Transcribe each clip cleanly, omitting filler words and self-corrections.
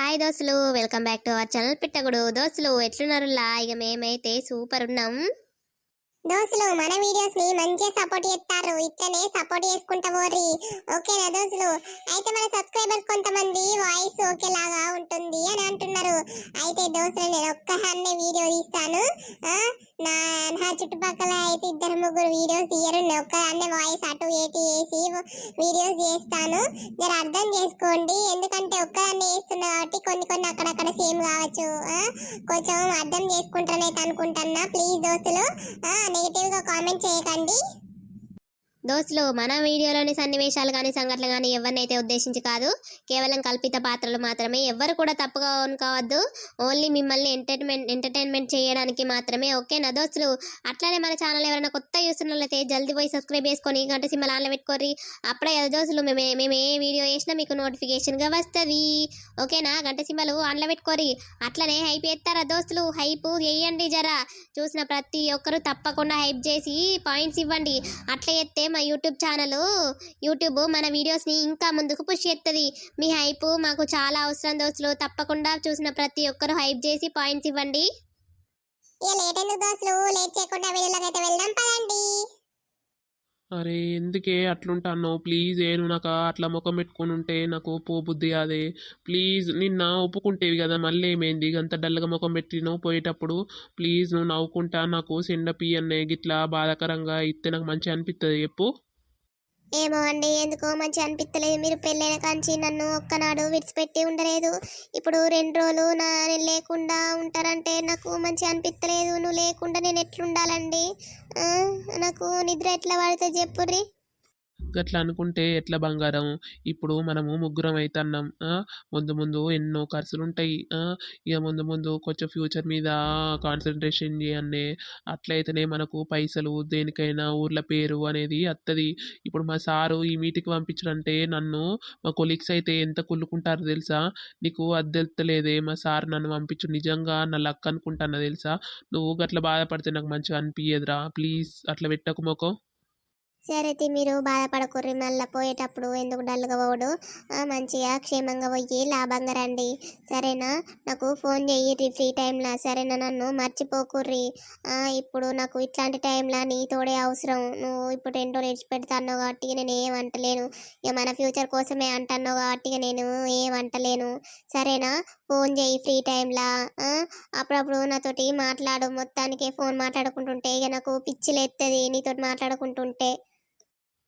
Hi దోస్తులు, welcome back to our channel పిట్టగుడు. దోస్తులు ఎట్లున్నారులా? ఇక మేమైతే సూపర్ ఉన్నాం దోస్తులు. మన వీడియోస్ ని మంచిగా సపోర్ట్ చేస్తారు, ఇట్లనే సపోర్ట్ చేసుకుంటా పోర్రి. ఓకేనా దోస్తులు? అయితే మన సబ్స్క్రైబర్స్ కొంతమంది వాయిస్ ఓకేలాగా ఉంటుంది అని అంటున్నారు. అయితే దోస్తులు నేను ఒక్కసారి వీడియో తీస్తాను. నా నా చుట్టుపక్కల అయితే ఇద్దరు ముగ్గురు వీడియోస్ తీయరు, నేను ఒక్కదాన్నే వాయిస్ అటు ఏటి వేసి వీడియోస్ చేస్తాను. జర అర్థం చేసుకోండి, ఎందుకంటే ఒక్కదాన్నే వేస్తున్నా కాబట్టి కొన్ని కొన్ని అక్కడక్కడ సేమ్ కావచ్చు. కొంచెం అర్థం చేసుకుంటానైతే అనుకుంటున్నా. ప్లీజ్ దోస్తులు నెగటివ్ గా కామెంట్ చేయకండి. దోస్తులు, మన వీడియోలోని సన్నివేశాలు కానీ సంఘటనలు కానీ ఎవరినైతే ఉద్దేశించి కాదు, కేవలం కల్పిత పాత్రలు మాత్రమే. ఎవరు కూడా తప్పుగా అనుకోవద్దు. ఓన్లీ మిమ్మల్ని ఎంటర్టైన్మెంట్ చేయడానికి మాత్రమే. ఓకేనా దోస్తులు? అట్లానే మన ఛానల్ ఎవరైనా కొత్త చూస్తున్నట్లయితే జల్దీ పోయి సబ్స్క్రైబ్ చేసుకొని గంట సింబల్ ఆన్లో పెట్టుకోర్రి. అప్పుడే దోస్తులు మేము ఏ వీడియో వేసినా మీకు నోటిఫికేషన్గా వస్తుంది. ఓకేనా? గంట సింబల్ ఆన్లో పెట్టుకోర్రి. అట్లనే హైప్ చేస్తారా దోస్తులు? హైప్ వేయండి జరా. చూసిన ప్రతి ఒక్కరు తప్పకుండా హైప్ చేసి పాయింట్స్ ఇవ్వండి. అట్లా చేస్తే మా యూట్యూబ్ మన వీడియోస్ని ఇంకా ముందుకు పుష్ చేస్తుంది. మీ హైప్ మాకు చాలా అవసరం దోస్తులు. తప్పకుండా చూసిన ప్రతి ఒక్కరు హైప్ చేసి పాయింట్స్ ఇవ్వండి. ఇక లేట్ ఎందుకు దోస్తులు, లేట్ చేయకుండా వీడియోలోకి అయితే వెళ్దాం పదండి. అరే ఎందుకే అట్లుంటాను? ప్లీజ్ నువ్వు నాకు అట్లా ముఖం పెట్టుకొని ఉంటే నాకు పోబుద్ది అదే. ప్లీజ్ నిన్న ఒప్పుకుంటేవి కదా, మళ్ళీ ఏమైంది అంత డల్గా ముఖం పెట్టి నువ్వు పోయేటప్పుడు? ప్లీజ్ నువ్వు నవ్వుకుంటా నాకు సెండపి అన్నే గిట్లా బాధాకరంగా ఇస్తే నాకు మంచిగా అనిపిస్తుంది చెప్పు. ఏమో అండి, ఎందుకో మంచిగా అనిపించలేదు. మీరు పెళ్ళైన కాంచి నన్ను ఒక్కనాడు విడిచిపెట్టి ఉండలేదు. ఇప్పుడు 2 రోజులు నేను లేకుండా ఉంటారంటే నాకు మంచిగా అనిపించలేదు. నువ్వు లేకుండా నేను ఎట్లుండాలండి? నాకు నిద్ర ఎట్లా పడితే చెప్పుర్రి. గట్లా అనుకుంటే ఎట్లా బంగారం? ఇప్పుడు మనము ముగ్గురం అవుతున్నాం. ముందు ముందు ఎన్నో ఖర్చులు ఉంటాయి. ఇక ముందు ముందు కొంచెం ఫ్యూచర్ మీద కాన్సన్ట్రేషన్ చేయన్నే. అట్లయితేనే మనకు పైసలు దేనికైనా ఊర్ల పేరు అనేది వస్తుంది. ఇప్పుడు మా సారు ఈ మీటింగ్కి పంపించారంటే నన్ను మా కొలీగ్స్ అయితే ఎంత కుళ్ళుకుంటారో తెలుసా? నీకు అది తెలుస్తలేదే? మా సార్ నన్ను పంపించు నిజంగా నా లక్ అనుకుంటానా తెలుసా? నువ్వు గట్లా బాధపడితే నాకు మంచిగా అనిపించదురా. ప్లీజ్ అట్లా పెట్టకు మొఖం. సరే మీరు బాధపడకుర్రి. మళ్ళీ పోయేటప్పుడు ఎందుకు డల్గా పోడు, మంచిగా క్షేమంగా పోయి లాభంగా రండి. సరేనా? నాకు ఫోన్ చెయ్యి ఫ్రీ టైంలో. సరేనా? నన్ను మర్చిపోకుర్రి. ఇప్పుడు నాకు ఇట్లాంటి టైంలో నీ తోడే అవసరం. నువ్వు ఇప్పుడు 2 రోజులు విడిచిపెడతాను కాబట్టి నేను ఏం అంటలేను. ఇక మన ఫ్యూచర్ కోసమే అంటాను కాబట్టి నేను ఏం అంటలేను. సరేనా? ఫోన్ చెయ్యి ఫ్రీ టైంలో. అప్పుడప్పుడు నాతోటి మాట్లాడు. మొత్తానికి ఫోన్ మాట్లాడుకుంటుంటే ఇక నాకు పిచ్చి లేస్తుంది నీతోటి మాట్లాడుకుంటుంటే.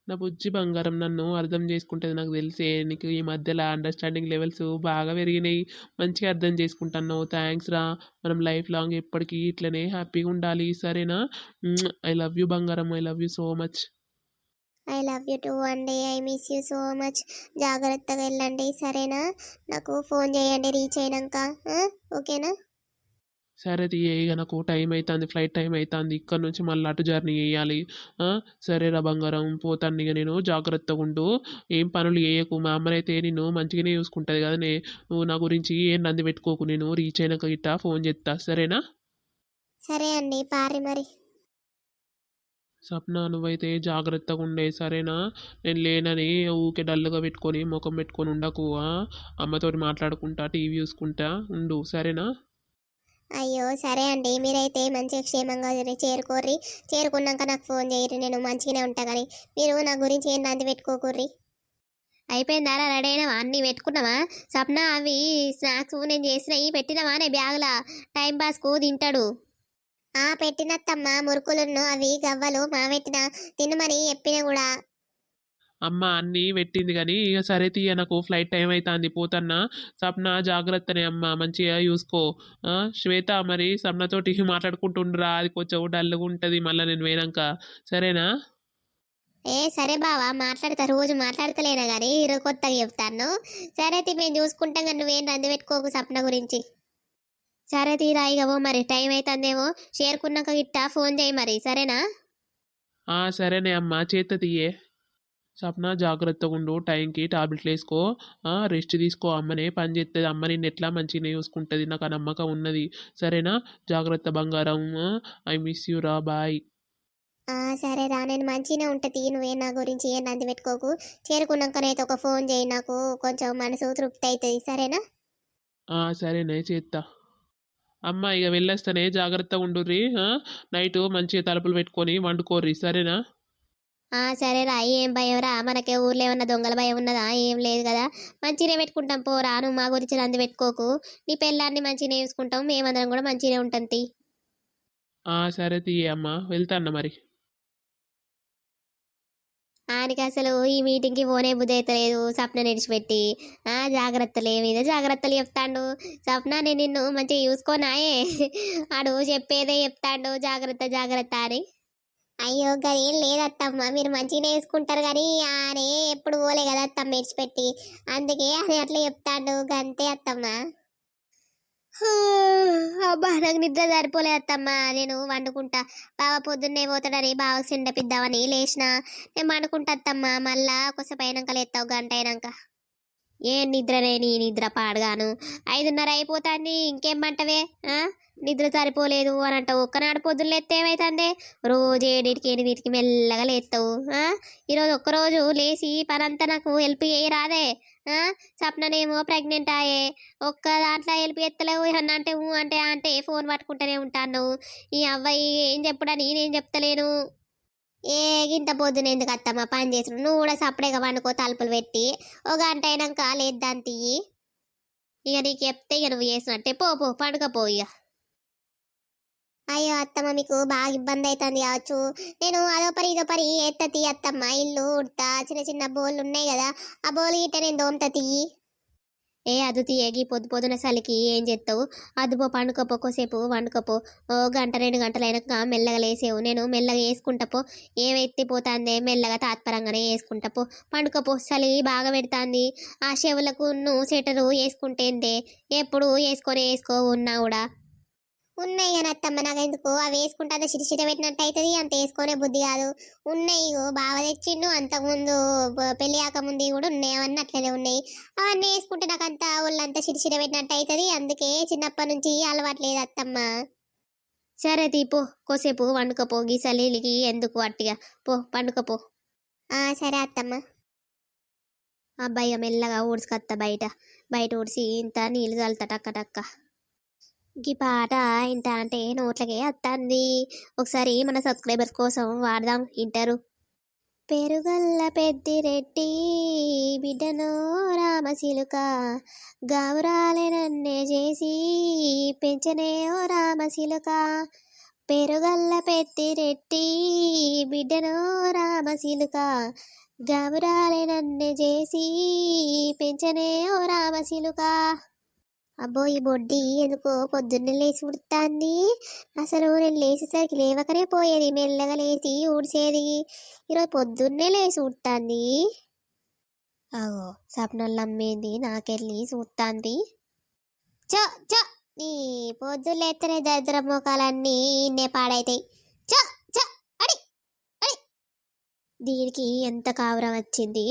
నా బుజ్జి బంగారం, నన్ను అర్థం చేసుకుంటుంది నాకు తెలిసే. నీకు ఈ మధ్యలో అండర్స్టాండింగ్ లెవెల్స్ బాగా పెరిగినాయి. మంచిగా అర్థం చేసుకుంటున్నావు. థ్యాంక్స్ రా. మనం లైఫ్ లాంగ్ ఎప్పటికీ ఇట్లనే హ్యాపీగా ఉండాలి. సరేనా? ఐ లవ్ యూ బంగారం. I love you so much. I love you too అండి. I miss you so much. జాగ్రత్తగా వెళ్ళండి. సరేనా? నాకు ఫోన్ చేయండి రీచ్ అయినాక. ఓకేనా? సరే తీయ, ఇక నాకు టైం అవుతుంది, ఫ్లైట్ టైం అవుతుంది. ఇక్కడ నుంచి మళ్ళీ అటు జర్నీ చేయాలి. సరేరా బంగారం, పోతాను ఇక నేను. జాగ్రత్తగా ఉండు, ఏం పనులు చేయకు. మా అమ్మనైతే నేను మంచిగానే చూసుకుంటుంది కదా. నువ్వు నా గురించి ఏం నంది పెట్టుకోకు. నేను రీచ్ అయినాక గిట్ట ఫోన్ చేస్తా. సరేనా? సరే అండి, పారి మరి. సప్న, నువ్వైతే జాగ్రత్తగా ఉండే. సరేనా? నేను లేనని ఊకే డల్లుగా పెట్టుకొని ముఖం పెట్టుకొని ఉండకు. అమ్మతోటి మాట్లాడుకుంటా టీవీ చూసుకుంటా ఉండు. సరేనా? అయ్యో సరే అండి, మీరైతే మంచిగా క్షేమంగా చేరుకోర్రి. చేరుకున్నాక నాకు ఫోన్ చేయరు, నేను మంచిగానే ఉంటా. కానీ మీరు నా గురించి ఏం నంది పెట్టుకోకుర్రి. అయిపోయిందారా? రెడీ అయినావా? అన్నీ పెట్టుకున్నావా? సప్న, అవి స్నాక్స్ నేను చేసినవి పెట్టినావా? నే బ్యాగులా టైం పాస్కు తింటాడు. పెట్టినత్తమ్మ. మురుకులున్ను అవి గవ్వలు పెట్టిన తినమని చెప్పిన కూడా. అమ్మ అన్నీ పెట్టింది కానీ ఇక సరే తీయ, నాకు ఫ్లైట్ టైం అవుతుంది, పోతన్నా. సప్న జాగ్రత్తనే అమ్మ, మంచిగా చూసుకో. శ్వేత, మరి సప్నతోటి మాట్లాడుకుంటుండ్రా. అది కొంచెం డల్గా ఉంటుంది మళ్ళీ నేను పోయినాక. సరేనా? సరే బావా, మాట్లాడతా. రోజు మాట్లాడతలేనా కానీ ఈరోజు కొత్తగా చెప్తాను. సరే మేము చూసుకుంటాం కానీ నువ్వేం రంది పెట్టుకోకు సప్న గురించి. సరే తీరా, ఇగవో మరి టైం అవుతుందేమో. చేరుకున్నాక గిట్ట ఫోన్ చేయి మరి. సరేనా? సరేనే అమ్మ, చేత తీయే. సప్న జాగ్రత్తగా ఉండు, టైంకి టాబ్లెట్లు వేసుకో. రెస్ట్ తీసుకో. అమ్మనే పని చేస్తుంది. అమ్మ నిన్ను ఎట్లా మంచిగానే చూసుకుంటుంది, నాకు ఆ నమ్మకం ఉన్నది. సరేనా? జాగ్రత్త బంగారం. ఐ మిస్ యూ రా. బాయ్. సరే రా, నేను మంచిగానే ఉంటుంది. నువ్వే నా గురించి ఏం నంది పెట్టుకోకు. చేరుకున్నాకనైతే ఒక ఫోన్ చేయి, నాకు కొంచెం మనసు తృప్తి అవుతుంది. సరేనా? సరేనే చేత్తా. అమ్మ ఇక వెళ్ళొస్తానే జాగ్రత్తగా ఉండుర్రి. నైట్ మంచిగా తలుపులు పెట్టుకొని వండుకోర్రి సరేనా? సరేరా ఏం భయంరా మనకే ఊర్లో ఏమన్నా దొంగల భయం ఉన్నదా ఏం లేదు కదా మంచిగా పెట్టుకుంటాం పోరా నువ్వు మా గురించి రంది పెట్టుకోకు నీ పెళ్ళాన్ని మంచిగా చూసుకుంటాం మేమందరం కూడా మంచిగా ఉంటాం తీ సరే తీయ అమ్మ వెళ్తాన్న మరి. ఆయనకి అసలు ఈ మీటింగ్కి పోనే బుద్ధి అవుతలేదు సప్న నిడిచిపెట్టి జాగ్రత్తలే మీద జాగ్రత్తలు చెప్తాండు సప్న నేను నిన్ను మంచిగా చూసుకోనాయే ఆడు చెప్పేదే చెప్తాండు జాగ్రత్త జాగ్రత్త అని అయ్యో గదేం లేదత్తమ్మ మీరు మంచిగానే వేసుకుంటారు కానీ ఆనే ఎప్పుడు పోలే కదా అత్తమ్మ విడిచిపెట్టి అందుకే అని అట్లా చెప్తాడు గంతే అత్తమ్మ. అబ్బా నాకు నిద్ర సరిపోలే అత్తమ్మ నేను వండుకుంటా బావ పొద్దున్నే పోతాడని బావ సిండపిద్దామని లేచిన నేను వండుకుంటా అత్తమ్మ మళ్ళా కొద్దిసేపు అయినాక లేస్తావు గంట అయినాక ఏం నిద్రనే నీ నిద్ర పాడగాను 5:30 అయిపోతాంది ఇంకేం మంటవే నిద్ర సరిపోలేదు అని అంటావు ఒక్కనాడు పొద్దున్న లేస్తే ఏమైతుంది రోజు 7:00 8:00 మెల్లగా లేస్తావు ఈరోజు ఒక్కరోజు లేచి పనంతా నాకు హెల్ప్ చేయరాదే సప్ననేమో ప్రెగ్నెంట్ ఆయే ఒక్క దాంట్లో హెల్ప్ ఎత్తలేవు ఏమన్నా అంటే అంటే అంటే ఫోన్ పట్టుకుంటూనే ఉంటాను ఈ అవ్వయి ఏం చెప్పుడని నేను చెప్తలేను ఏ గింత పొద్దున ఎందుకు అత్తమ్మ పని చేసుడు నువ్వు కూడా సపరేట్గా వండుకో తలుపులు పెట్టి ఒక గంట అయినాక లేద్దాం తీయి ఇక నీకు చెప్తే ఇక నువ్వు చేసినట్టే పో పో పండుకపో ఇక అయ్యో అత్తమ్మ మీకు బాగా ఇబ్బంది అవుతుంది కావచ్చు నేను అదో పరి ఇదో పరి ఎత్త తీ అత్తమ్మ ఇల్లు ఉడతా చిన్న చిన్న బోళ్ళు ఉన్నాయి కదా ఆ బోలు గిట్ట నేను దోమత తీయి. ఏ అది తీయగి పొద్దు పొద్దున చలికి ఏం చేస్తావు అదుపో పండుకపో కోసేపు వండుకపో ఓ గంట 2 గంటలు అయినాక మెల్లగా లేసేవు నేను మెల్లగా వేసుకుంటపో ఏవెత్తిపోతాందే మెల్లగా తాత్పరంగానే వేసుకుంటపో పండుకపో చలి బాగా పెడుతుంది ఆ చెవులకు నువ్వు సెటరు వేసుకుంటేందే ఎప్పుడు వేసుకో ఉన్నా కూడా ఉన్నాయి కానీ అత్తమ్మ నాకు ఎందుకు అవి వేసుకుంటే అంత చిటి పెట్టినట్టు అవుతుంది అంత వేసుకునే బుద్ధి కాదు. ఉన్నాయి ఇగో బావ తెచ్చిండు అంతకుముందు పెళ్లి కాకముందు కూడా ఉన్నాయి అవన్నీ అట్లనే ఉన్నాయి అవన్నీ వేసుకుంటే నాకు అంత ఒళ్ళంతా చిటి పెట్టినట్టు అవుతుంది అందుకే చిన్నప్పటి నుంచి అలవాట్లేదు అత్తమ్మ. సరే తీపో కోసేపు వండుకపో గీసలికి ఎందుకు అట్టిగా పో పండుకపో సరే అత్తమ్మ. అబ్బాయి మెల్లగా ఊడ్చుకొత్త బయట బయట ఊడ్చి ఇంత నీళ్ళు చల్లుతా టక్క టక్క ఈ పాట ఇంత అంటే నోట్లకే వస్తుంది ఒకసారి మన సబ్స్క్రైబర్స్ కోసం వాడదాం ఇంటారు పెరుగల్ల పెద్దిరెడ్డి బిడ్డనో రామశిలుక గావురాలే నన్నే చేసి పెంచనే ఓ రామశిలుక పెరుగల్ల పెద్దిరెడ్డి బిడ్డనో రామశిలుక గావురాలే నన్నే చేసి పెంచనే ఓ రామశిలుక అబ్బో ఈ బొడ్డి ఎందుకో పొద్దున్నే లేచి ఉడుతుంది అసలు నేను లేచేసరికి లేవకనే పోయేది మెల్లగా లేచి ఊడ్చేది ఈరోజు పొద్దున్నే లేచి ఉడుతుంది అగో సప్నలు నమ్మేంది నాకెళ్ళి చూస్తుంది చో చో నీ పొద్దున్న లేస్తేనే దరిద్ర మోకాలన్నీ ఇన్నే పాడైతాయి చో చో అడి అడి దీనికి ఎంత కావరం వచ్చింది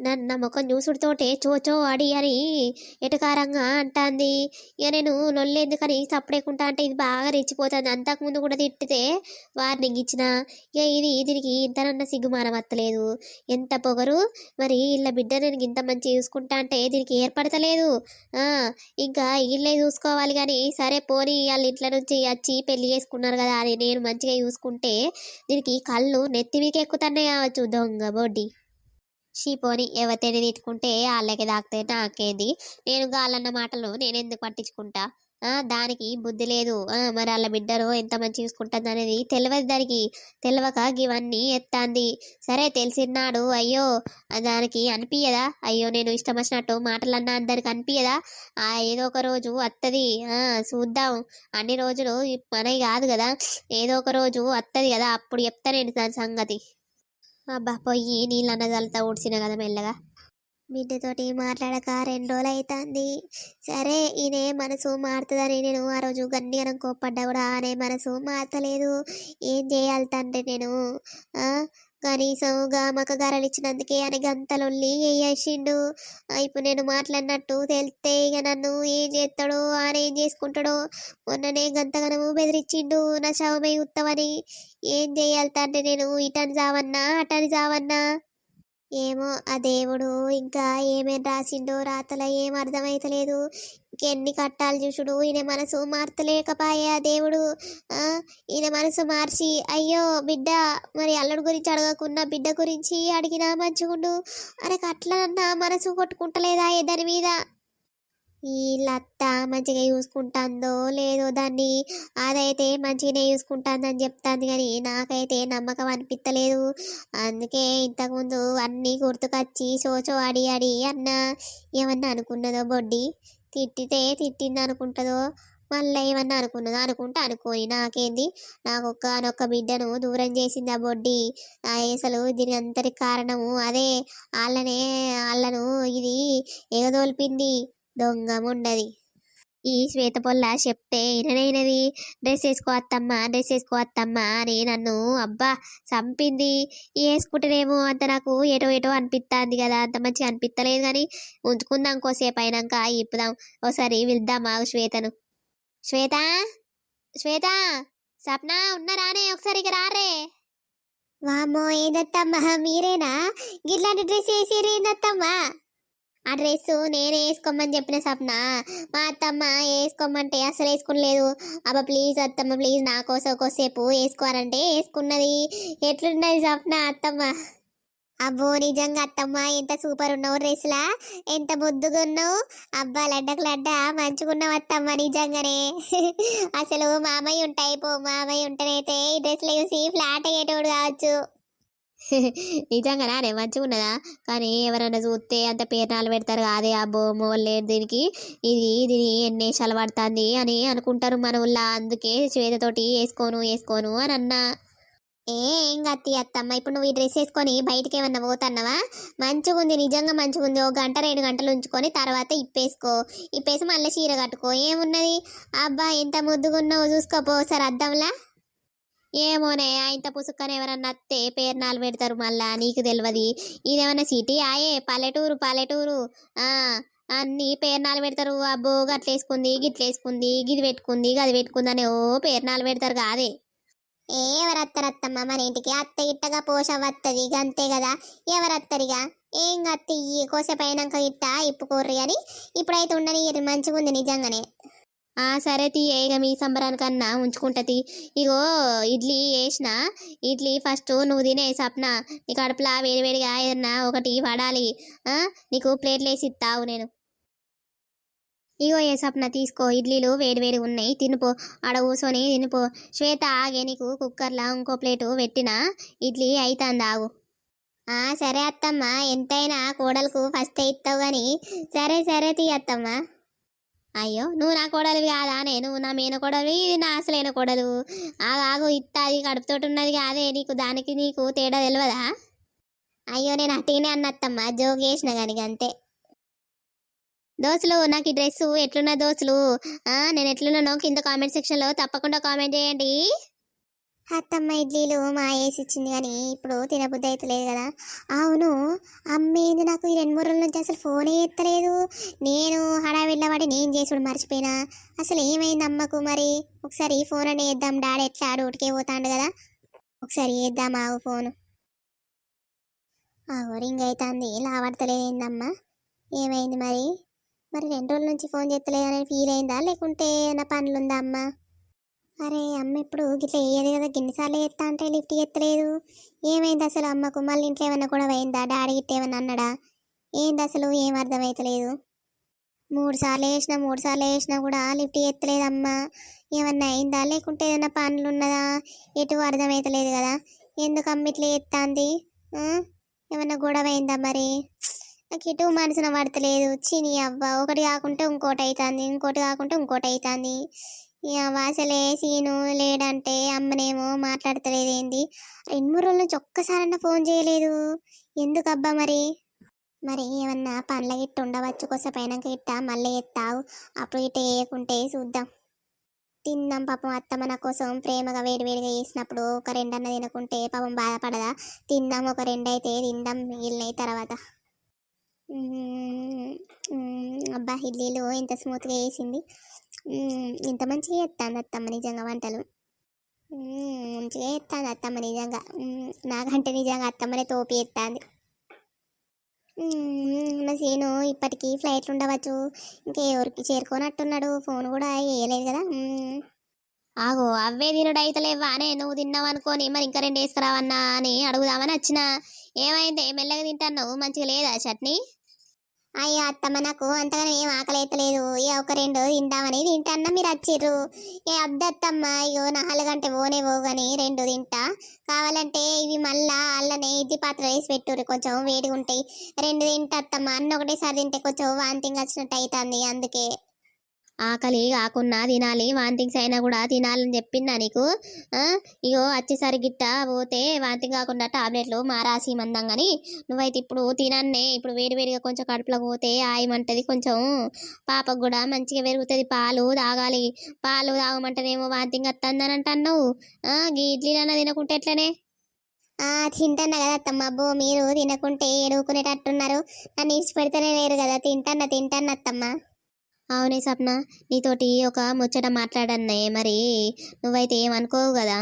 నన్ను ముఖం చూసుడుతోటే చోచో అడి అని ఎటకారంగా అంటాంది ఇక నేను లొల్లేందుకని సప్పుడేకుంటా అంటే ఇది బాగా రెచ్చిపోతుంది అంతకుముందు కూడా తిట్టితే వార్నింగ్ ఇచ్చిన ఇక దీనికి ఇంతనన్న సిగ్గుమానం వత్తలేదు ఎంత పొగరు మరి ఇళ్ళ బిడ్డ నేను ఇంత మంచి చూసుకుంటా అంటే దీనికి ఏర్పడతలేదు ఇంకా ఇళ్ళే చూసుకోవాలి కానీ సరే పోనీ వాళ్ళ ఇంట్లో నుంచి వచ్చి పెళ్లి చేసుకున్నారు కదా అని నేను మంచిగా చూసుకుంటే దీనికి కళ్ళు నెత్తి మీదకి ఎక్కుతున్నాయి కావచ్చు దొంగ బొడ్డి షీపోని ఎవరిని తిట్టుకుంటే వాళ్ళకి దాకితే నాకేంది నేను గాలన్న మాటలు నేను ఎందుకు పట్టించుకుంటా దానికి బుద్ధి లేదు మరి వాళ్ళ బిడ్డను ఎంత మంచి చూసుకుంటుంది అనేది తెలియదు దానికి తెలియక ఇవన్నీ ఎత్తాంది సరే తెలిసినాడు అయ్యో దానికి అనిపించదా అయ్యో నేను ఇష్టం వచ్చినట్టు మాటలన్నా దానికి అనిపించదా ఏదో ఒక రోజు వస్తుంది చూద్దాం అన్ని రోజులు మనవి కాదు కదా ఏదో ఒక రోజు వస్తుంది కదా అప్పుడు చెప్తా నేను దాని సంగతి అబ్బా పొయ్యి నీళ్ళన్న చల్లుతా ఊడ్చిన కదా మెల్లగా బిడ్డతోటి మాట్లాడక 2 రోజులు అవుతుంది సరే ఈయనే మనసు మారుతుందని నేను ఆ రోజు గట్టిగా కోప్పడ్డా కూడా అనే మనసు మారతలేదు ఏం చేయాలి తండ్రి నేను కనీసం మక్క గారెలు ఇచ్చినందుకే అని గంతలొల్లి వేసిండు ఇప్పుడు నేను మాట్లాడినట్టు తెలిస్తే ఇక నన్ను ఏం చేస్తాడో ఆయన ఏం చేసుకుంటాడో మొన్ననే గంతగనము బెదిరించిండు నా శవమై ఉత్తమని ఏం చేయాలి తండ్రి నేను ఇటని చావన్నా అటని చావన్నా ఏమో ఆ దేవుడు ఇంకా ఏమేం రాసిండో రాతల ఏం అర్థమైతలేదు. ఇంకెన్ని కట్టాలు చూసుడు ఈయన మనసు మార్తలేకపాయే ఆ దేవుడు. ఆ ఈయన మనసు మార్చి అయ్యో బిడ్డ మరి అల్లుడు గురించి అడగకున్నా బిడ్డ గురించి అడిగినా మంచిగుండు. అరే అట్లనన్నా మనసు కొట్టుకుంటలేదా దాని మీద. ఈ లత్త మంచిగా చూసుకుంటుందో లేదో దాన్ని, అదైతే మంచిగానే చూసుకుంటుందని చెప్తాంది కానీ నాకైతే నమ్మకం అనిపించలేదు. అందుకే ఇంతకుముందు అన్నీ గుర్తుకొచ్చి సోచో అడి అడి అన్న ఏమన్నా అనుకున్నదో బొడ్డి, తిట్టితే తిట్టింది అనుకుంటుందో మళ్ళీ ఏమన్నా అనుకున్నదో అనుకుంటే అనుకోని నాకేంది. నాకు ఒక్కనొక్క బిడ్డను దూరం చేసింది ఆ బొడ్డి. అసలు దీని అంతటి కారణము అదే. వాళ్ళను ఇది ఎగదోల్పింది దొంగముండది. ఈ శ్వేత పొల్ల చెప్తే ఇననైనది. డ్రెస్ వేసుకో అత్తమ్మ డ్రెస్ వేసుకో అత్తమ్మ అని నన్ను అబ్బా చంపింది. వేసుకుంటేనేమో అంత నాకు ఏటో ఏటో అనిపిస్తుంది కదా, అంత మంచిగా అనిపిస్తలేదు కానీ ఉంచుకుందాం కోసేపు అయినాక ఇప్పుదాం. ఒకసారి వెళ్దామా శ్వేతను. శ్వేత శ్వేత సప్న ఉన్నారానే ఒకసారి ఇక రారే. వామ్మో ఏందత్తమ్మా మీరేనా గిట్లాంటి డ్రెస్ వేసిరేందత్తమ్మా? ఆ డ్రెస్ నేనే వేసుకోమని చెప్పిన సప్న. మా అత్తమ్మ వేసుకోమంటే అసలు వేసుకునలేదు. అబ్బా ప్లీజ్ అత్తమ్మ ప్లీజ్ నా కోసం కొద్దిసేపు వేసుకోవాలంటే వేసుకున్నది. ఎట్లున్నది సప్న అత్తమ్మ? అబ్బో నిజంగా అత్తమ్మ ఎంత సూపర్ ఉన్నావు డ్రెస్లా, ఎంత ముద్దుగా ఉన్నావు. అబ్బా లడ్డకు లడ్డ మంచుకున్నావు అత్తమ్మ నిజంగానే. అసలు మామయ్య ఉంటాయి పో, మామయ్య ఉంటేనైతే ఈ డ్రెస్లు చూసి ఫ్లాట్ అయ్యేటోడు కావచ్చు. నిజంగా నానే మంచిగా ఉన్నదా? కానీ ఎవరైనా చూస్తే అంత పేరునాలు పెడతారు కాదే అబ్బో మోలేదు దీనికి, దీని ఎన్నేసాలు పడుతుంది అని అనుకుంటారు మన ఊళ్ళ. అందుకే శ్వేతతోటి వేసుకోను వేసుకోను అని అన్నా. ఏం గత్తి అత్తమ్మ, ఇప్పుడు నువ్వు ఈ డ్రెస్ వేసుకొని బయటికి ఏమన్నా పోతున్నావా? మంచిగుంది నిజంగా మంచిగుంది. ఒక గంట 2 గంటలు ఉంచుకొని తర్వాత ఇప్పేసుకో. ఇప్పేసి మళ్ళీ చీర కట్టుకో ఏమున్నది. అబ్బా ఎంత ముద్దుగున్నావు చూసుకోపో ఒకసారి అద్దంలా. ఏమోనే ఇంత పుసుక్కని ఎవరన్నా అత్తే పేరునాలు పెడతారు మళ్ళా, నీకు తెలియదు. ఇదేమన్నా సిటీ ఆయే పల్లెటూరు పల్లెటూరు. ఆ అన్ని పేరునాలు పెడతారు. అబ్బో గట్లేసుకుంది గిట్లేసుకుంది గిది పెట్టుకుంది గది పెట్టుకుంది అని ఓ పేరునాలు పెడతారు కాదే. ఎవరత్తరత్తమ్మ మన ఇంటికి? అత్త ఇట్టగా పోష వత్తది అంతే కదా, ఎవరత్తరిగా? ఏం గత్తి కోసేపు అయినాక ఇట్ట ఇప్పుకోర్రి అని ఇప్పుడైతే ఉండని మంచిగుంది నిజంగానే. సరే తీయ ఇక మీ సంబరానికన్నా ఉంచుకుంటది. ఇగో ఇడ్లీ వేసిన, ఇడ్లీ ఫస్ట్ నువ్వు తినే సప్న. నీ కడుపులా వేడివేడిగా ఏదన్నా ఒకటి పడాలి. నీకు ప్లేట్లు వేసి ఇస్తావు నేను. ఇగో ఏ సప్న తీసుకో, ఇడ్లీలు వేడివేడి ఉన్నాయి తినుపో. ఆడ కూర్చొని తినుపో. శ్వేత ఆగే నీకు కుక్కర్లా ఇంకో ప్లేటు పెట్టినా, ఇడ్లీ అయితాంది ఆగు. సరే అత్తమ్మ, ఎంతైనా కోడలకు ఫస్ట్ ఇస్తావు గాని సరే సరే తీ అత్తమ్మ. అయ్యో నువ్వు నా కోడలివి కాదా? నేను నా మేన కోడలివి, ఇది నా అసలైన కోడలు. ఆగు ఇత్తాది కడుపుతోటి ఉన్నది కాదే, నీకు దానికి నీకు తేడా తెలియదా? అయ్యో నేను అట్టినే అన్నత్తమ్మ, జోక్ చేసిన కానీ అంతే. దోస్తులు నాకు ఈ డ్రెస్ ఎట్లున్న దోస్తులు, నేను ఎట్లున్నానో కింద కామెంట్ సెక్షన్లో తప్పకుండా కామెంట్ చేయండి. అత్తమ్మ ఇడ్లీలు మా వేసి ఇచ్చింది కానీ ఇప్పుడు తినబుద్ధి అయితే లేదు కదా. అవును అమ్మేంది నాకు ఈ 2-3 రోజుల నుంచి అసలు ఫోనే ఎత్తలేదు. నేను హడావిళ్ళబడి నేను చేసుడు మర్చిపోయినా. అసలు ఏమైంది అమ్మకు మరి? ఒకసారి ఫోన్ అని వేద్దాం, డాడీ ఎట్లా ఊటికే పోతాడు కదా, ఒకసారి వేద్దాం ఆగు ఫోను. రింగ్ అవుతుంది లావడతలేదు ఏందమ్మా? ఏమైంది మరి? 2 రోజుల నుంచి ఫోన్ చేస్తలేదని ఫీల్ అయిందా లేకుంటే నా పనులుందా అమ్మ? అరే అమ్మ ఇప్పుడు గిట్లా వేయదు కదా, గిన్నిసార్లు చేస్తా అంటే లిఫ్ట్ ఎత్తలేదు. ఏమైంది అసలు అమ్మకు? మళ్ళీ ఇంట్లో ఏమన్నా కూడా అయిందా? డాడీ గిట్ట ఏమన్నా అన్నాడా? ఏంది అసలు ఏం అర్థమవుతలేదు. 3 సార్లు వేసినా కూడా లిఫ్ట్ ఎత్తలేదమ్మా. ఏమన్నా అయిందా లేకుంటే ఏదైనా పనులు ఉన్నదా? ఎటు అర్థమవుతలేదు కదా. ఎందుకు అమ్మ ఇట్లా ఎత్తాంది? ఏమన్నా గొడవ అయిందా మరి? నాకు ఎటు మనసున పడతలేదు. చిని అవ్వ, ఒకటి కాకుంటే ఇంకోటి అవుతుంది, ఇంకోటి కాకుంటే ఇంకోటి అవుతుంది. అసలే సీను లేడంటే అమ్మనేమో మాట్లాడతలేదు ఏంది? 2-3 రోజుల నుంచి ఒక్కసారన్నా ఫోన్ చేయలేదు. ఎందుకబ్బా మరి? ఏమన్నా పనుల గిట్ట ఉండవచ్చు. కొసపైనాక గిట్ట మళ్ళీ ఎత్తావు, అప్పుడు గిట్ట వేయకుంటే చూద్దాం. తిందాం పాపం. అత్తమ్మ నా కోసం ప్రేమగా వేడివేడిగా చేసినప్పుడు ఒక 2 అన్న తినకుంటే పాపం బాధపడదా? తిందాం, ఒక 2 అయితే తిందాం, మిగిలినవి తర్వాత. అబ్బా ఇడ్లీలు ఎంత స్మూత్గా వేసింది. ఇంత మంచిగా చేస్తాను అత్తమ్మ నిజంగా వంటలు. మంచిగా చేస్తాను అత్తమ్మ నిజంగా. నాకంటే నిజంగా అత్తమ్మనే తోపి చేస్తుంది. మా సీను ఇప్పటికీ ఫ్లైట్లు ఉండవచ్చు. ఇంకెవరికి చేరుకోనట్టున్నాడు, ఫోన్ కూడా వేయలేదు కదా. ఆగో అవే తినుడు అయితలేవా అనే నువ్వు తిన్నావు అనుకోని మరి ఇంకా 2 వేసుకురావన్నా అని అడుగుదామని వచ్చిన. ఏమైంది మెల్లగా తింటాన్నావు, మంచిగా లేదా చట్నీ? అయ్యో అత్తమ్మ, నాకు అంతగానే ఏం ఆకలి అయితలేదు. ఒక 2 తింటామని తింటన్నా, మీరు వచ్చిర్రు. అద్దత్తమ్మ, ఇగో 4 గంట పోనే పోగాని 2 తింటా. కావాలంటే ఇవి మళ్ళా అల్లనే ఇడ్లీ పాత్ర వేసి పెట్టుర్రు, కొంచెం వేడిగా ఉంటాయి. 2 తింటా అత్తమ్మ. అన్న ఒకటేసారి తింటే కొంచెం వాంతింగ్ వచ్చినట్టు అవుతుంది, అందుకే. ఆకలి కాకున్నా తినాలి, వాంతింగ్స్ అయినా కూడా తినాలని చెప్పిందా నీకు? ఆ ఇగో వచ్చేసరి గిట్ట పోతే వాంతింగ్ కాకుండా టాబ్లెట్లు మారాసి మందం కానీ నువ్వైతే ఇప్పుడు తినన్నే. ఇప్పుడు వేడివేడిగా కొంచెం కడుపులోకి పోతే ఆయమంటది, కొంచెం పాపకు కూడా మంచిగా పెరుగుతుంది. పాలు తాగాలి, పాలు తాగమంటేనేమో వాంతింగ్ వస్తుందని అంటున్నావు. గీ ఇడ్లీలన్నా తినకుంటే ఎట్లనే? తింటన్నా కదా అత్తమ్మ. అబ్బో, మీరు తినకుంటే ఏడుకునేటట్టున్నారు. నన్ను ఇచ్చి పెడితేనే లేరు కదా. తింటన్నా అత్తమ్మ. అవునే సప్న, నీతోటి ఒక ముచ్చట మాట్లాడన్నే, మరి నువ్వైతే ఏమనుకోవు కదా?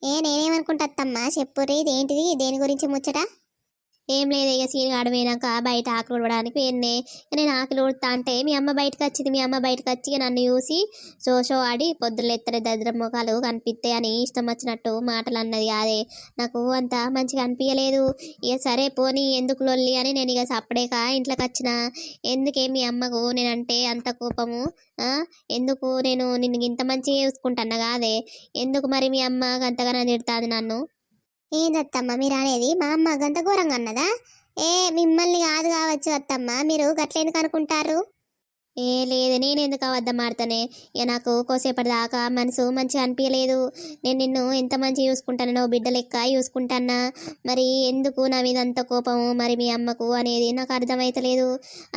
నేనేమనుకుంటా అత్తమ్మ, చెప్పుర్రి. ఇదేంటిది, దేని గురించి ముచ్చట? ఏం లేదు, ఇక సీన్ ఆడిపోయినాక బయట ఆకులు ఉడవడానికి పోయిన్నే. నేను ఆకులు ఉడతా అంటే మీ అమ్మ బయటకు వచ్చింది. మీ అమ్మ బయటకు వచ్చి ఇక నన్ను చూసి షో ఆడి పొద్దులు ఎత్తరే దరిద్ర ముఖాలు కనిపిస్తాయి అని ఇష్టం వచ్చినట్టు మాటలు అన్నది. అదే నాకు అంత మంచిగా అనిపించలేదు. ఇక సరే పోనీ ఎందుకు లొల్లి అని నేను ఇక సప్పుడేక ఇంట్లోకి వచ్చిన. ఎందుకే మీ అమ్మకు నేనంటే అంత కోపము? ఎందుకు నేను నిన్ను ఇంత మంచిగా చూసుకుంటున్నా కాదే, ఎందుకు మరి మీ అమ్మ అంతగానో తిడుతుంది నన్ను? ఏందత్తమ్మ మీరు అనేది? మా అమ్మ గంత ఘోరంగా అన్నదా? మిమ్మల్ని కాదు కావచ్చు అత్తమ్మ, మీరు గట్లెందుకు అనుకుంటారు? ఏ లేదు, నేను ఎందుకు అబద్ధం ఆడతానే. ఇక నాకు కోసేపటి దాకా మనసు మంచిగా అనిపించలేదు. నేను నిన్ను ఎంత మంచిగా చూసుకుంటానో బిడ్డ లెక్క చూసుకుంటానా, మరి ఎందుకు నా మీద అంత కోపము మరి మీ అమ్మకు అనేది నాకు అర్థమైతలేదు.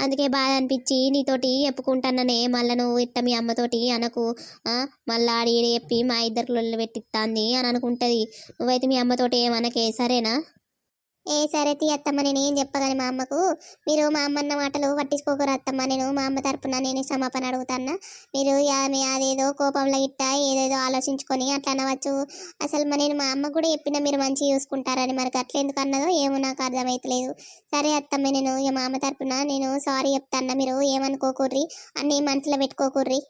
అందుకే బాధ అనిపించి నీతోటి చెప్పుకుంటాననే. మళ్ళీ నువ్వు ఇట్ట మీ అమ్మతోటి అనకు, మళ్ళీ ఆడి ఈడ చెప్పి మా ఇద్దరికి లొల్లి పెట్టిస్తాంది అని అనుకుంటుంది. నువ్వైతే మీ అమ్మతోటి ఏమనకే, సరేనా? సరే తీ అత్తమ్మ, నేను ఏం చెప్పగాని మా అమ్మకు. మీరు మా అమ్మ అన్న మాటలు పట్టించుకోకరు అత్తమ్మ. నేను మా అమ్మ తరపున నేను క్షమాపణ అడుగుతాను. మీరు అదేదో కోపంలో ఇట్ట ఏదేదో ఆలోచించుకొని అట్లా అనవచ్చు. అసలు నేను మా అమ్మ కూడా చెప్పిన మీరు మంచిగా చూసుకుంటారని, మరి అట్లా ఎందుకు అన్నదో ఏమో నాకు అర్థమైతలేదు. సరే అత్తమ్మ, నేను ఇక మా అమ్మ తరపున నేను సారీ చెప్తాను. మీరు ఏమనుకోకుర్రి, అన్నీ మనసులో పెట్టుకోకుర్రి.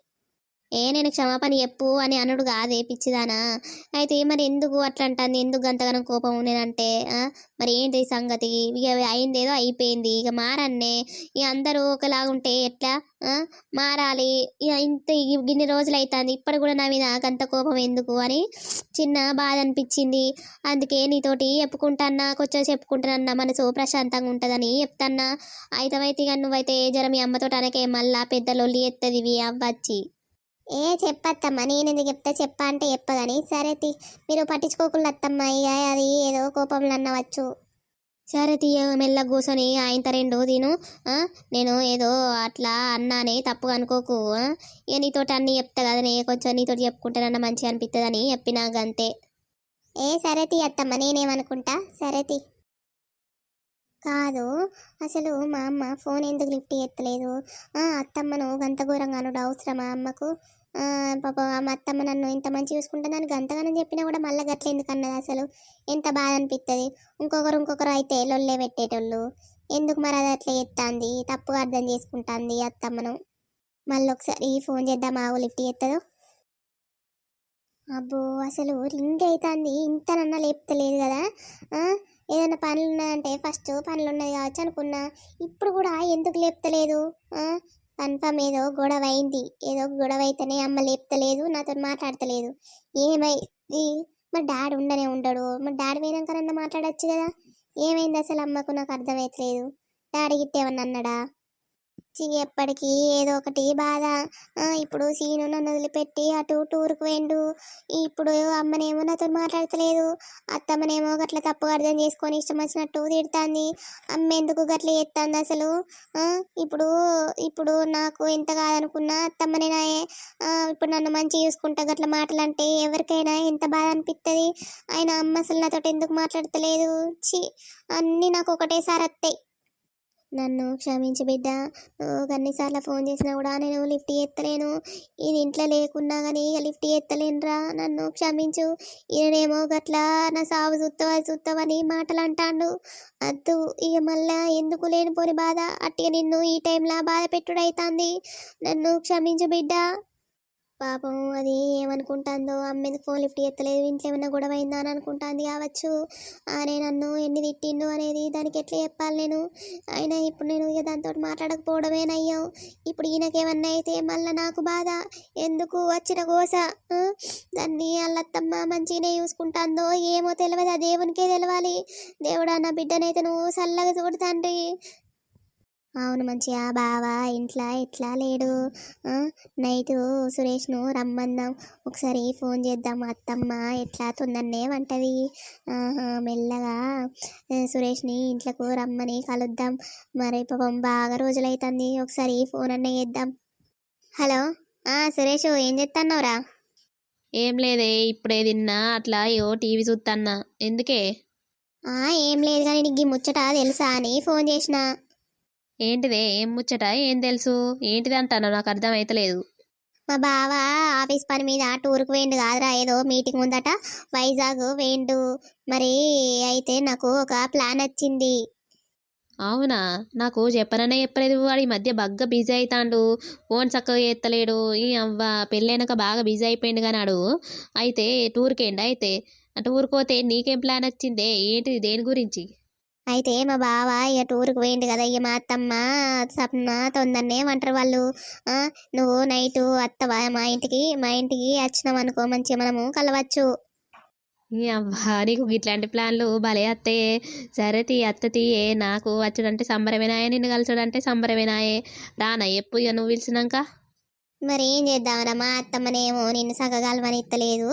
నేను క్షమాపణ చెప్పు అని అనుడు కాదే పిచ్చిదానా. అయితే మరి ఎందుకు అట్లా అంటుంది, ఎందుకు అంతగానో కోపం నేనంటే? మరి ఏంటి ఈ సంగతి? ఇక అయిందేదో అయిపోయింది, ఇక మారన్నే. ఇక అందరూ ఒకలాగుంటే ఎట్లా? మారాలి. ఇక ఇంత ఇన్ని రోజులు అవుతుంది, ఇప్పటి కూడా నా మీద అంత కోపం ఎందుకు అని చిన్న బాధ అనిపించింది. అందుకే నీతోటి చెప్పుకుంటాన్నా, కొంచెం చెప్పుకుంటానన్నా మనసు ప్రశాంతంగా ఉంటుందని చెప్తాన్నా. అయితే ఇక నువ్వైతే జర మీ అమ్మతో అనకే, మళ్ళా పెద్ద లొల్లి ఎత్తది ఇవి అవ్వచ్చి. చెప్పత్తమ్మ, నేను ఎందుకు చెప్తా, చెప్పా అంటే చెప్పగాని. సరే మీరు పట్టించుకోకుండా అత్తమ్మ. ఇక అది ఏదో కోపంలో అన్నవచ్చు. సరే తీయ మెల్లగా కూర్చొని ఆయన 2 తిను. నేను ఏదో అట్లా అన్నానే, తప్పుగా అనుకోకు. ఇక నీతోటి అన్నీ చెప్తా కదా, నేను కొంచెం నీతోటి చెప్పుకుంటానన్నా మంచిగా అనిపిస్తుంది అని చెప్పినా గంతే. సరే అత్తమ్మ, నేనేమనుకుంటా. సరే కాదు, అసలు మా అమ్మ ఫోన్ ఎందుకు లిఫ్ట్ చేస్తలేదు? అత్తమ్మను గంత ఘోరంగా అనుడు అవసరమా అమ్మకు? పాప మా అత్తమ్మ నన్ను ఇంత మంచి చూసుకుంటుందని గంతగానని చెప్పినా కూడా మళ్ళీ గట్ల ఎందుకు అన్నది? అసలు ఎంత బాధ అనిపిస్తుంది. ఇంకొకరు అయితే లొల్లే పెట్టేటోళ్ళు. ఎందుకు మరి అది అట్లా చేస్తుంది? తప్పుగా అర్థం చేసుకుంటుంది అత్తమ్మను. మళ్ళీ ఒకసారి ఫోన్ చేద్దాం, ఆవు లిఫ్ట్ చేస్తుందో. అబ్బో, అసలు రింగ్ అవుతుంది, ఇంతనన్నా లేపుతలేదు కదా. ఏదైనా పనులు ఉన్నాయంటే ఫస్ట్ పనులు ఉన్నది కావచ్చు అనుకున్నా. ఇప్పుడు కూడా ఎందుకు లేపుతలేదు? కన్ఫర్మ్ ఏదో గొడవ అయింది. ఏదో గొడవ అయితేనే అమ్మ లేపుతలేదు, నాతో మాట్లాడతలేదు. ఏమైంది? మరి డాడీ ఉండనే ఉండడు. మరి డాడీ పోయినాకనన్నా మాట్లాడచ్చు కదా. ఏమైంది అసలు అమ్మకు? నాకు అర్థమవుతలేదు. డాడీ గిట్టేమన్నా అన్నాడా? ఎప్పటికీ ఏదో ఒకటి బాధ. ఇప్పుడు సీను నన్ను వదిలిపెట్టి అటు టూర్కి పోయిండు. ఇప్పుడు అమ్మనేమో నాతో మాట్లాడతలేదు, అత్తమ్మనేమో గట్ల తప్పుగా అర్థం చేసుకొని ఇష్టం వచ్చినట్టు తిడుతుంది. అమ్మ ఎందుకు గట్ల చేస్తుంది అసలు? ఇప్పుడు ఇప్పుడు నాకు ఎంత కాదనుకున్నా అత్తమ్మనేనాయే. ఇప్పుడు నన్ను మంచిగా చూసుకుంటా గట్ల మాటలు అంటే ఎవరికైనా ఎంత బాధ అనిపిస్తుంది. ఆయన అమ్మ అసలు నాతో ఎందుకు మాట్లాడతలేదు? చి, అన్నీ నాకు ఒకటేసారి వస్తాయి. నన్ను క్షమించు బిడ్డ. నువ్వు అన్నిసార్లు ఫోన్ చేసినా కూడా నేను లిఫ్ట్ చేస్తలేను. ఇది ఇంట్లో లేకున్నా కానీ ఇక లిఫ్ట్ చేస్తలేనురా. నన్ను క్షమించు. ఈయనేమో గట్లా నా సాగు చూస్తావని మాటలు అంటాడు. అద్దు ఇక మళ్ళా ఎందుకు లేనిపోని బాధ అట్టిగా నిన్ను ఈ టైంలో బాధ పెట్టుడైతుంది. నన్ను క్షమించు బిడ్డ. పాపం అది ఏమనుకుంటుందో, అమ్మెందుకు ఫోన్ లిఫ్ట్ చేస్తలేదు, ఇంట్లో ఏమన్నా గొడవ అయిందా అని అనుకుంటుంది కావచ్చు. అరే నన్ను ఎన్ని తిట్టిండు అనేది దానికి ఎట్లా చెప్పాలి నేను. అయినా ఇప్పుడు నేను ఇక దాంతో మాట్లాడకపోవడమేనయ్యాం. ఇప్పుడు ఈయనకేమన్నా అయితే మళ్ళీ నాకు బాధ. ఎందుకు వచ్చిన గోస. ఆ? దాన్ని అల్లత్తమ్మ మంచిగానే చూసుకుంటుందో ఏమో తెలియదు, ఆ దేవునికే తెలవాలి. దేవుడా నా బిడ్డనైతే నువ్వు చల్లగా చూడు తండ్రి. అవును మంచిగా బావా ఇంట్లో ఎట్లా లేడు. నైటు సురేష్ను రమ్మందాం, ఒకసారి ఫోన్ చేద్దాం. అత్తమ్మ ఎట్లా తొందరనే వంటది. మెల్లగా సురేష్ని ఇంట్లోకి రమ్మని కలుద్దాం. మరి పాపం బాగా రోజులైతుంది, ఒకసారి ఫోన్ అన్న చేద్దాం. హలో సురేష్ ఏం చేస్తున్నావురా? ఏం లేదే, ఇప్పుడే తిన్నా, అట్లా టీవీ చూస్తాన్నా. ఎందుకే? ఏం లేదు కానీ నీకు ఈ ముచ్చట తెలుసా అని ఫోన్ చేసిన. ఏంటిదే? ఏం ముచ్చట? ఏం తెలుసు? ఏంటిది అంటాను, నాకు అర్థం అయితలేదు. మా బావ ఆఫీస్ పని మీద టూర్కి పోయిండు కాదురా, ఏదో మీటింగ్ ఉందట, వైజాగ్ పోయిండు. మరి అయితే నాకు ఒక ప్లాన్ వచ్చింది. అవునా? నాకు చెప్పననే చెప్పలేదు. వాడు ఈ మధ్య బాగా బిజీ అవుతాడు, ఫోన్ చక్కగా చేస్తలేడు. ఈ అవ్వ పెళ్ళైనాక బాగా బిజీ అయిపోయిండు కానాడు. అయితే టూర్కి ఏంటి? అయితే టూర్కి పోతే నీకేం ప్లాన్ వచ్చిందే? ఏంటిది? దేని గురించి? అయితే మా బావ ఇక టూర్కి పోయిండు కదా, ఇక మా అత్తమ్మ సప్న తొందరనే వంటరు వాళ్ళు. నువ్వు నైటు అత్తవా మా ఇంటికి వచ్చినావు అనుకో, మంచిగా మనము కలవచ్చు. ఈ అవ్వ నీకు ఇట్లాంటి ప్లాన్లు భలే అత్తయ్యే. సరే తీ అత్త తీయే, నాకు వచ్చుడంటే సంబరమేనాయే, నిన్ను కలిసాడంటే సంబరమేనాయే. రానా ఎప్పు ఇక నువ్వు పిలిచినాక? మరి ఏం చేద్దామరా, మా అత్తమ్మనేమో నిన్ను సగగలవని ఎత్తలేదు.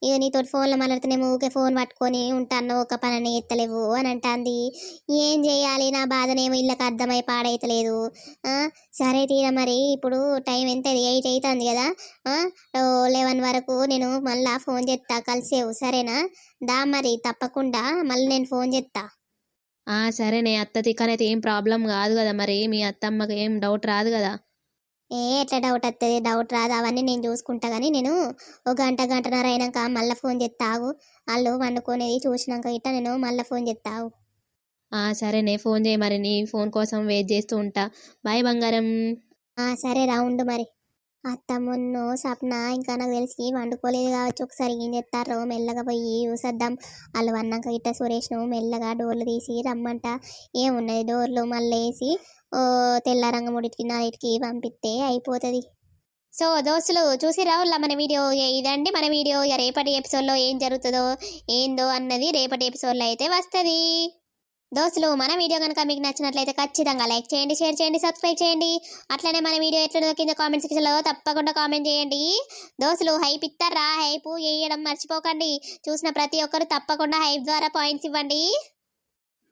ఇక నీతో ఫోన్లో మాట్లాడుతున్నామో ఊకే ఫోన్ పట్టుకొని ఉంటాను, ఒక పని ఎత్తలేవు అని అంటుంది. ఏం చేయాలి, నా బాధనేమో ఇళ్ళకి అర్థమై పాడైతలేదు. సరే తీరా, మరి ఇప్పుడు టైం ఎంత? 8 అవుతుంది కదా. 11 వరకు నేను మళ్ళీ ఫోన్ చేస్తా, కలిసేవు సరేనా? దా మరి తప్పకుండా మళ్ళీ నేను ఫోన్ చేస్తా. సరేనే అత్త తిక్కనైతే ఏం ప్రాబ్లం కాదు కదా, మరి మీ అత్తమ్మకి ఏం డౌట్ రాదు కదా? ఎట్లా డౌట్ వస్తుంది? డౌట్ రాదు, అవన్నీ నేను చూసుకుంటా. కానీ నేను ఒక గంటన్నర అయినాక మళ్ళీ ఫోన్ చేస్తావు. వాళ్ళు వండుకునేది చూసినాక ఇట్లా నేను మళ్ళీ ఫోన్ చేస్తావు. సరేనే, ఫోన్ చేయి మరి, నీ ఫోన్ కోసం వెయిట్ చేస్తూ ఉంటా. బాయ్ బంగారం. సరే రౌండ్ మరి. అత్తమ్మను సప్న ఇంకా నాకు తెలిసి వండుకోలేదు కావచ్చు, ఒకసారి ఏం చేస్తారో మెల్లగా పోయి చూసేద్దాం. వాళ్ళు అన్నాక ఇట్ట సురేష్ను మెల్లగా డోర్లు తీసి రమ్మంట. ఏమున్నది, డోర్లు మళ్ళీ వేసి తెల్ల ముడికి 4కి పంపిస్తే అయిపోతుంది. సో దోస్తులు చూసి రావులా మన వీడియో. ఇదండి మన వీడియో. రేపటి ఎపిసోడ్లో ఏం జరుగుతుందో ఏందో అన్నది రేపటి ఎపిసోడ్లో అయితే వస్తుంది. దోస్తులు మన వీడియో కనుక మీకు నచ్చినట్లయితే ఖచ్చితంగా లైక్ చేయండి, షేర్ చేయండి, సబ్స్క్రైబ్ చేయండి. అట్లనే మన వీడియో ఎట్లుందో కింద కామెంట్ సెక్షన్లో తప్పకుండా కామెంట్ చేయండి. దోస్తులు హైప్ ఇస్తారా? హైప్ వేయడం మర్చిపోకండి. చూసిన ప్రతి ఒక్కరు తప్పకుండా హైప్ ద్వారా పాయింట్స్ ఇవ్వండి.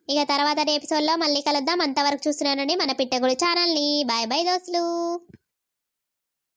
ఇక తర్వాత ఎపిసోడ్లో మళ్ళీ కలుద్దాం. అంతవరకు చూస్తున్నానండి మన పిట్టగుడి ఛానల్ని. బాయ్ బాయ్ దోస్తులు.